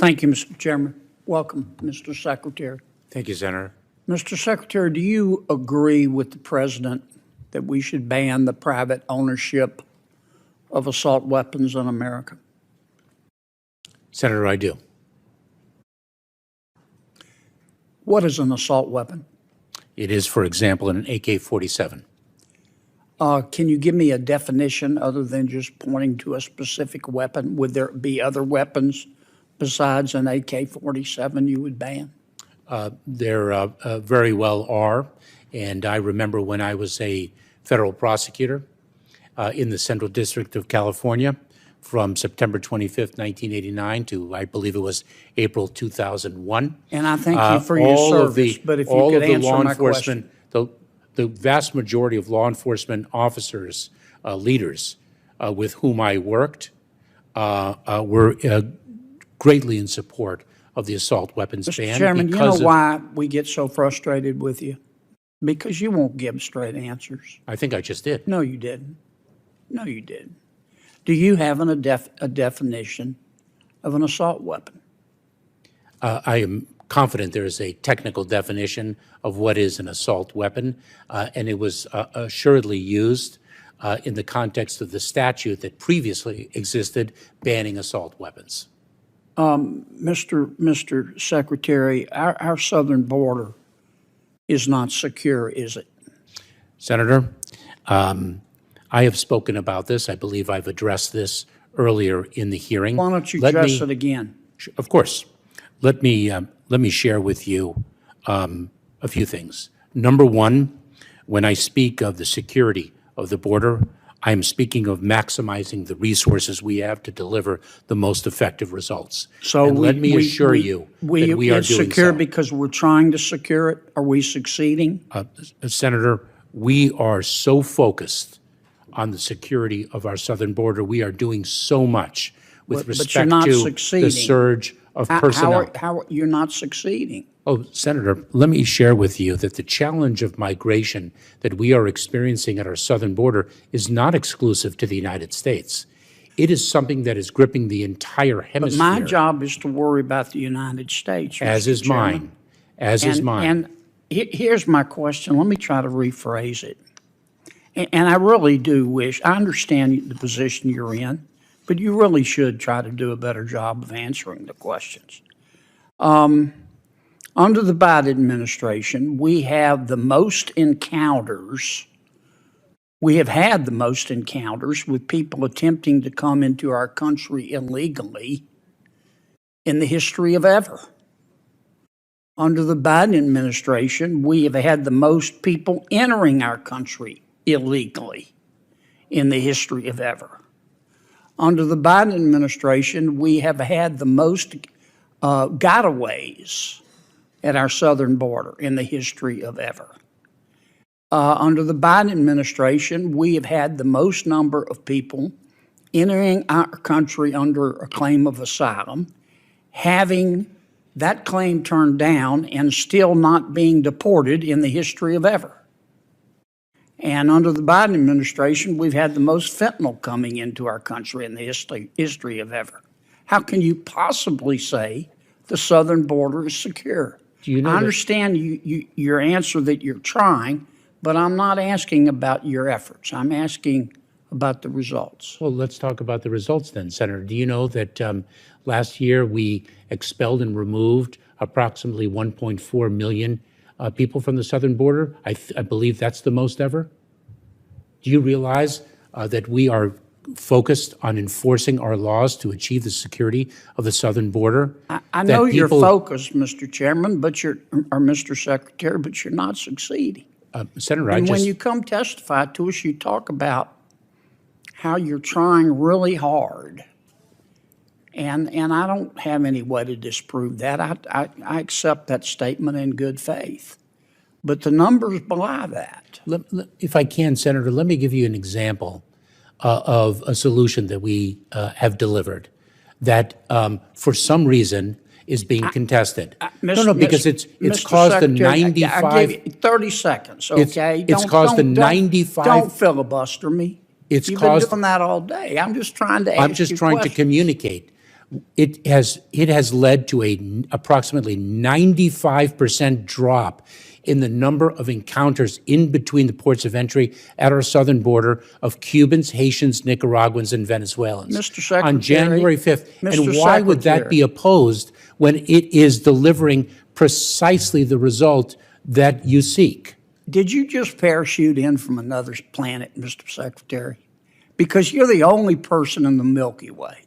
Thank you, Mr. Chairman. Welcome, Mr. Secretary. Thank you, Senator. Mr. Secretary, do you agree with the President that we should ban the private ownership of assault weapons in America? Senator, I do. What is an assault weapon? It is, for example, an AK-47. Can you give me a definition other than just pointing to a specific weapon? Would there be other weapons besides an AK-47 you would ban? There very well are. And I remember when I was a federal prosecutor in the Central District of California from September 25th, 1989 to, I believe it was April 2001. And I thank you for your service, but if you could answer my question. The vast majority of law enforcement officers, leaders with whom I worked were greatly in support of the assault weapons ban. Mr. Chairman, you know why we get so frustrated with you? Because you won't give straight answers. I think I just did. No, you didn't. No, you didn't. Do you have a definition of an assault weapon? I am confident there is a technical definition of what is an assault weapon, and it was assuredly used in the context of the statute that previously existed banning assault weapons. Mr. Secretary, our southern border is not secure, is it? Senator, I have spoken about this. I believe I've addressed this earlier in the hearing. Why don't you address it again? Of course. Let me share with you a few things. Number one, when I speak of the security of the border, I am speaking of maximizing the resources we have to deliver the most effective results. So let me assure you that we are doing so. It's secure because we're trying to secure it. Are we succeeding? Senator, we are so focused on the security of our southern border. We are doing so much with respect to the surge of personnel. How you're not succeeding? Oh, Senator, let me share with you that the challenge of migration that we are experiencing at our southern border is not exclusive to the United States. It is something that is gripping the entire hemisphere. But my job is to worry about the United States. As is mine. As is mine. And here's my question. Let me try to rephrase it. And I really do wish, I understand the position you're in, but you really should try to do a better job of answering the questions. Under the Biden administration, we have the most encounters, we have had the most encounters with people attempting to come into our country illegally in the history of ever. Under the Biden administration, we have had the most people entering our country illegally in the history of ever. Under the Biden administration, we have had the most gotaways at our southern border in the history of ever. Under the Biden administration, we have had the most number of people entering our country under a claim of asylum, having that claim turned down and still not being deported in the history of ever. And under the Biden administration, we've had the most fentanyl coming into our country in the history of ever. How can you possibly say the southern border is secure? Do you know I understand your answer that you're trying, but I'm not asking about your efforts. I'm asking about the results. Well, let's talk about the results then, Senator. Do you know that last year we expelled and removed approximately 1.4 million people from the southern border? I believe that's the most ever. Do you realize that we are focused on enforcing our laws to achieve the security of the southern border? I know you're focused, Mr. Chairman, or Mr. Secretary, but you're not succeeding. Senator, and when you come testify to us, you talk about how you're trying really hard. And I don't have any way to disprove that. I accept that statement in good faith. But the numbers belie that. If I can, Senator, let me give you an example of a solution that we have delivered that for some reason is being contested. Because it's caused the 95. I give you 30 seconds, okay? It's caused the 95. Don't filibuster me. You've been doing that all day. I'm just trying to ask you I'm just trying to communicate It has led to approximately 95% drop in the number of encounters in between the ports of entry at our southern border of Cubans, Haitians, Nicaraguans, and Venezuelans. Mr. Secretary, on January 5th. Mr. And why would that be opposed when it is delivering precisely the result that you seek? Did you just parachute in from another planet, Mr. Secretary? Because you're the only person in the Milky Way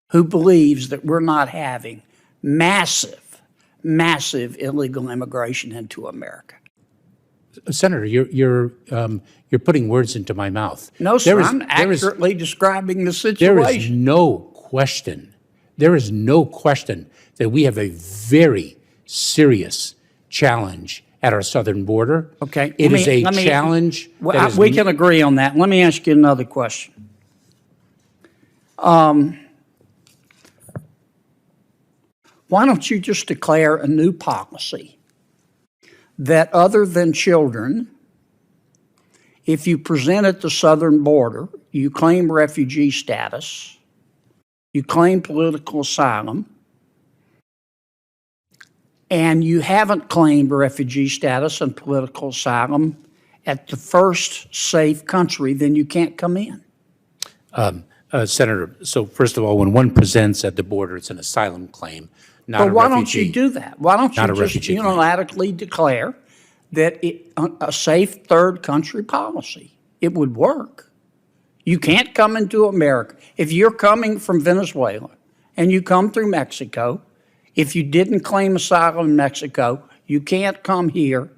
who believes that we're not having massive illegal immigration into America. Senator, you're putting words into my mouth. No, sir, I'm accurately describing the situation. There is no question. There is no question that we have a very serious challenge at our southern border. Okay. It is a challenge. We can agree on that. Let me ask you another question. Why don't you just declare a new policy that other than children, if you present at the southern border, you claim refugee status, you claim political asylum, and you haven't claimed refugee status and political asylum at the first safe country, then you can't come in. Senator, so first of all, when one presents at the border, it's an asylum claim, not a refugee. But why don't you do that? Why don't you just claim. Unilaterally declare that a safe third country policy? It would work. You can't come into America. If you're coming from Venezuela and you come through Mexico, if you didn't claim asylum in Mexico, you can't come here.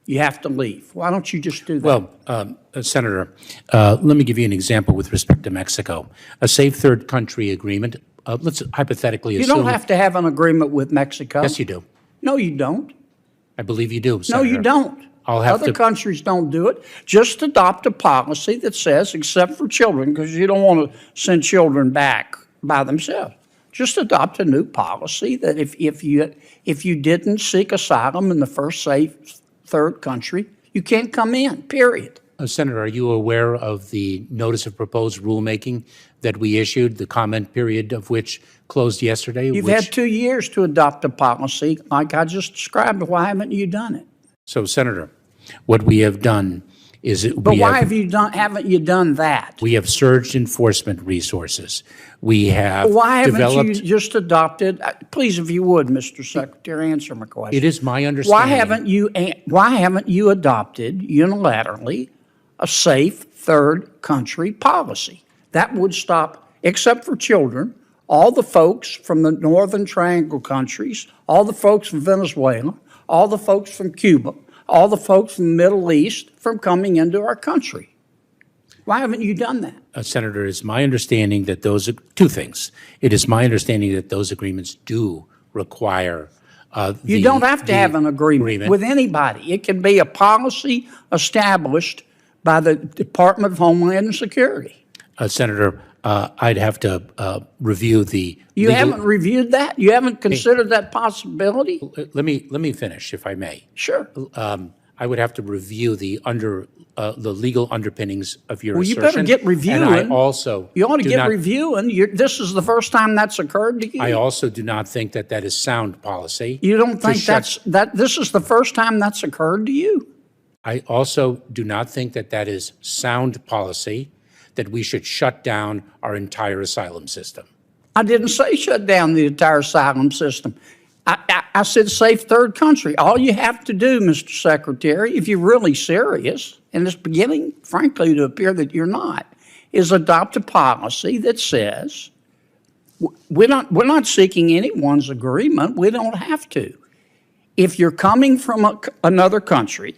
You have to leave. Why don't you just do that? Well, Senator, let me give you an example with respect to Mexico. A safe third country agreement, let's hypothetically assume— You don't have to have an agreement with Mexico. Yes, you do. No, you don't. I believe you do, Senator. No, you don't. Other countries don't do it. Just adopt a policy that says, except for children, because you don't want to send children back by themselves. Just adopt a new policy that if you didn't seek asylum in the first safe third country, you can't come in, period. Senator, are you aware of the notice of proposed rulemaking that we issued, the comment period of which closed yesterday? You've had 2 years to adopt a policy like I just described. Why haven't you done it? So, Senator, what we have done is— But why haven't you done that? We have surged enforcement resources. We have Why developed— haven't you just adopted— please, if you would, Mr. Secretary, answer my question. It is my understanding— Why haven't you adopted unilaterally a safe third country policy? That would stop, except for children, all the folks from the Northern Triangle countries, all the folks from Venezuela, all the folks from Cuba, all the folks from the Middle East from coming into our country. Why haven't you done that? Senator, it's my understanding that those are two things. It is my understanding that those agreements do require you don't have to have an agreement with anybody. It can be a policy established by the Department of Homeland Security. Senator, I'd have to review the— You haven't reviewed that? You haven't considered that possibility? Let me finish, if I may. Sure. I would have to review the legal underpinnings of your assertion. Well, you better get reviewing. And I also— You ought to get reviewing. This is the first time that's occurred to you. I also do not think that that is sound policy. You don't think this is the first time that's occurred to you? I also do not think that that is sound policy, that we should shut down our entire asylum system. I didn't say shut down the entire asylum system. I said safe third country. All you have to do, Mr. Secretary, if you're really serious, and it's beginning, frankly, to appear that you're not, is adopt a policy that says we're not seeking anyone's agreement. We don't have to. If you're coming from another country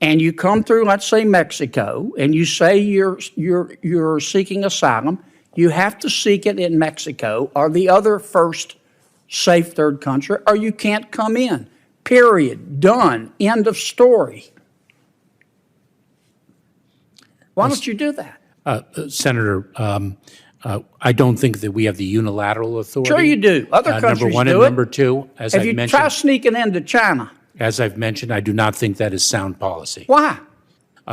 and you come through, let's say, Mexico, and you say you're seeking asylum, you have to seek it in Mexico or the other first safe third country, or you can't come in. Period. Done. End of story. Why don't you do that? Senator, I don't think that we have the unilateral authority. Sure you do. Other countries number one do and it. Number two, as I've mentioned— Try sneaking into China. As I've mentioned, I do not think that is sound policy. Why?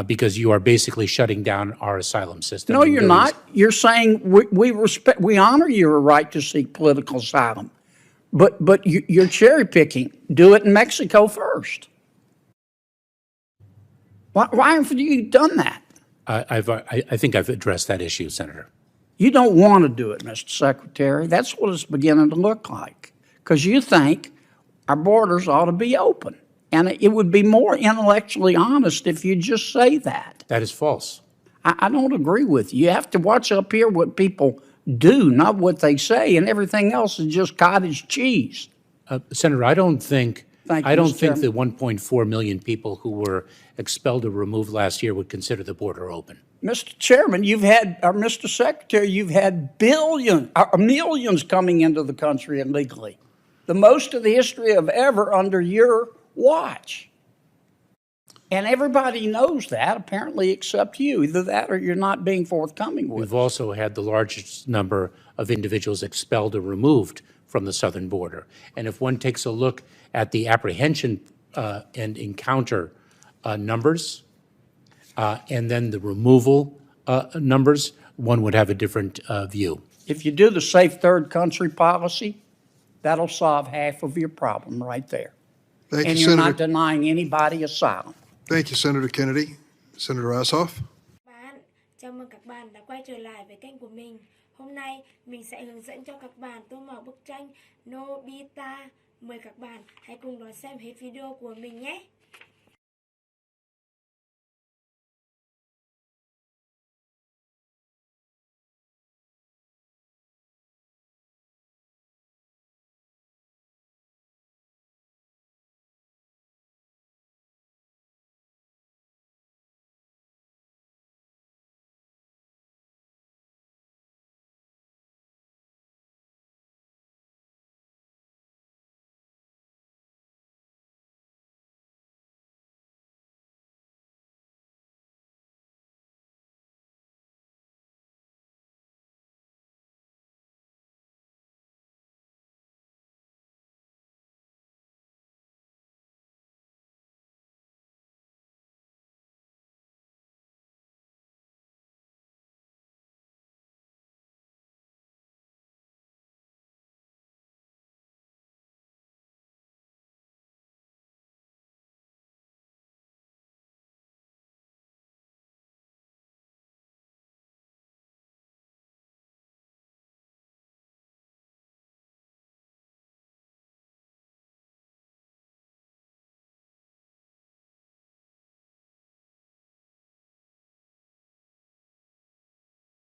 because you are basically shutting down our asylum system. No, in you're millions. not. You're saying we honor your right to seek political asylum, but you're cherry picking. Do it in Mexico first. Why haven't you done that? I think I've addressed that issue, Senator. You don't want to do it, Mr. Secretary. That's what it's beginning to look like, because you think our borders ought to be open. And it would be more intellectually honest if you just say that. That is false. I don't agree with you. You have to watch up here what people do, not what they say, and everything else is just cottage cheese. Senator, I don't think Thank you, I don't Mr. think Chairman. the 1.4 million people who were expelled or removed last year would consider the border open. Mr. Chairman, Mr. Secretary, you've had millions coming into the country illegally. The most of the history of ever under your watch. And everybody knows that, apparently, except you. Either that or you're not being forthcoming with it. We've also had the largest number of individuals expelled or removed from the southern border. And if one takes a look at the apprehension and encounter numbers, and then the removal numbers, one would have a different view. If you do the safe third country policy, that'll solve half of your problem right there. Thank And you, you're Senator. not denying anybody asylum. Thank you, Senator Kennedy. Senator Ossoff. Chào mừng các bạn đã quay trở lại với kênh của mình. Hôm nay mình sẽ hướng dẫn cho các bạn tô màu bức tranh Nobita. Mời các bạn hãy cùng đón xem hết video của mình nhé.